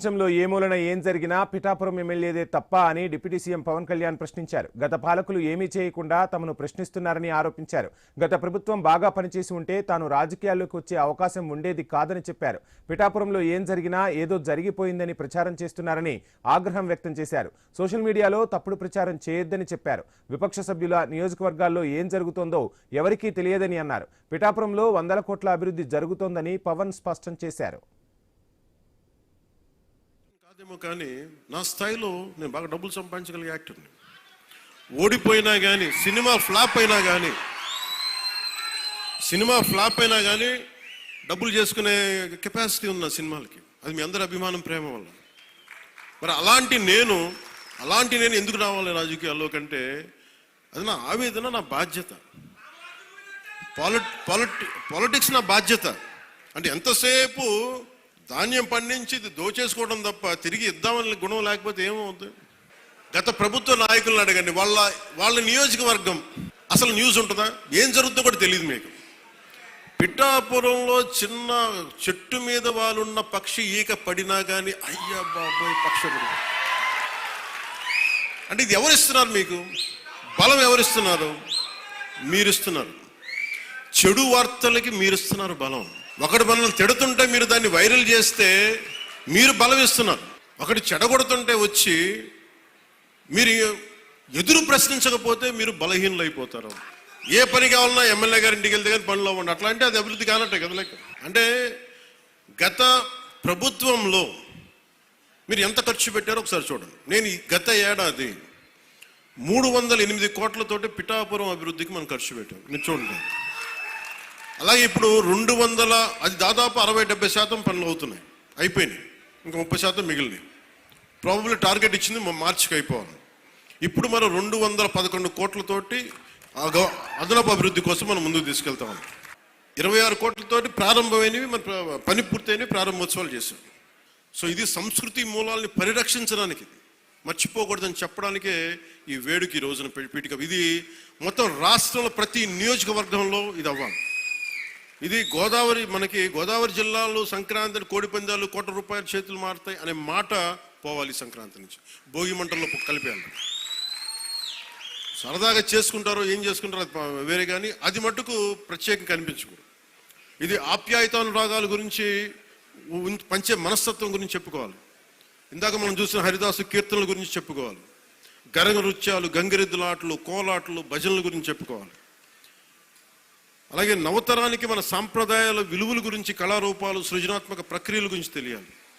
దేశంలో ఏ మూలన ఏం జరిగినా పిఠాపురం ఎమ్మెల్యేదే తప్ప అని డిప్యూటీ సీఎం పవన్ కళ్యాణ్ ప్రశ్నించారు. గత పాలకులు ఏమీ చేయకుండా తమను ప్రశ్నిస్తున్నారని ఆరోపించారు. గత ప్రభుత్వం బాగా పనిచేసి ఉంటే తాను రాజకీయాల్లోకి వచ్చే అవకాశం ఉండేది కాదని చెప్పారు. పిఠాపురంలో ఏం జరిగినా ఏదో జరిగిపోయిందని ప్రచారం చేస్తున్నారని ఆగ్రహం వ్యక్తం చేశారు. సోషల్ మీడియాలో తప్పుడు ప్రచారం చేయొద్దని చెప్పారు. విపక్ష సభ్యుల నియోజకవర్గాల్లో ఏం జరుగుతోందో ఎవరికీ తెలియదని అన్నారు. పిఠాపురంలో 100 కోట్ల అభివృద్ధి జరుగుతోందని పవన్ స్పష్టం చేశారు. కానీ నా స్థాయిలో నేను బాగా డబ్బులు సంపాదించగలిగే యాక్టర్ని. ఓడిపోయినా కానీ సినిమా ఫ్లాప్ అయినా కానీ డబ్బులు చేసుకునే కెపాసిటీ ఉన్న సినిమాలకి. అది మీ అందరి అభిమానం, ప్రేమ వల్ల. మరి అలాంటి నేను ఎందుకు రావాలి రాజకీయాల్లో కంటే అది నా ఆవేదన, నా బాధ్యత. పాలిటిక్స్ నా బాధ్యత. అంటే ఎంతసేపు ధాన్యం పండించి ఇది దోచేసుకోవడం తప్ప తిరిగి ఇద్దామని గుణం లేకపోతే ఏమవుతుంది? గత ప్రభుత్వ నాయకులను అడగండి, వాళ్ళ నియోజకవర్గం అసలు న్యూస్ ఉంటుందా? ఏం జరుగుతుందో కూడా తెలియదు మీకు. పిఠాపురంలో చిన్న చెట్టు మీద వాళ్ళున్న పక్షి ఈక పడినా కానీ అయ్యా బాబోయ్ పక్షి అంటే ఇది ఎవరిస్తున్నారు మీకు? బలం ఎవరిస్తున్నారు? మీరిస్తున్నారు. చెడు వార్తలకి మీరిస్తున్నారు బలం. ఒకటి మనల్ని తిడుతుంటే మీరు దాన్ని వైరల్ చేస్తే మీరు బలం ఇస్తున్నారు. ఒకటి చెడగొడుతుంటే వచ్చి మీరు ఎదురు ప్రశ్నించకపోతే మీరు బలహీనలు అయిపోతారు. ఏ పని కావాలన్నా ఎమ్మెల్యే గారి ఇంటికి వెళ్తే కానీ పనిలో ఉండి అట్లా అంటే అది అభివృద్ధి కానట్టే కదా. లెక్క అంటే గత ప్రభుత్వంలో మీరు ఎంత ఖర్చు పెట్టారో ఒకసారి చూడండి. నేను గత ఏడాది 308 కోట్లతోటి పిఠాపురం అభివృద్ధికి మనం ఖర్చు పెట్టాం. మీరు చూడండి. అలాగే ఇప్పుడు 200, అది దాదాపు 60-70% పనులు అవుతున్నాయి, అయిపోయినాయి. ఇంకా 30% మిగిలినాయి. ప్రాబబ్లీ టార్గెట్ ఇచ్చింది మార్చికి అయిపోవాలి. ఇప్పుడు మనం 211 కోట్లతోటి అదనపు అభివృద్ధి కోసం మనం ముందుకు తీసుకెళ్తాం. 26 కోట్లతోటి ప్రారంభమైనవి, మన పని పూర్తయినవి, ప్రారంభోత్సవాలు చేశాం. సో ఇది సంస్కృతి మూలాల్ని పరిరక్షించడానికి, మర్చిపోకూడదని చెప్పడానికే ఈ వేడుక ఈ రోజున పీఠిక. ఇది మొత్తం రాష్ట్రంలో ప్రతి నియోజకవర్గంలో ఇది అవ్వాలి. ఇది మనకి గోదావరి జిల్లాలో సంక్రాంతి కోడిపందాలు ₹1 చేతులు మారుతాయి అనే మాట పోవాలి. సంక్రాంతి నుంచి భోగి మంటల్లో కలిపేయాలి. సరదాగా చేసుకుంటారో ఏం చేసుకుంటారో అది వేరే, కానీ అది మట్టుకు ప్రత్యేకంగా కనిపించకూడదు. ఇది ఆప్యాయతానురాగాల గురించి, పంచే మనస్తత్వం గురించి చెప్పుకోవాలి. ఇందాక మనం చూసిన హరిదాసు కీర్తనల గురించి చెప్పుకోవాలి. గరగ నృత్యాలు, గంగిరెద్దులాటలు, కోలాటలు, భజనల గురించి చెప్పుకోవాలి. అలాగే నవతరానికి మన సాంప్రదాయాల విలువల గురించి, కళారూపాలు, సృజనాత్మక ప్రక్రియల గురించి తెలియాలి.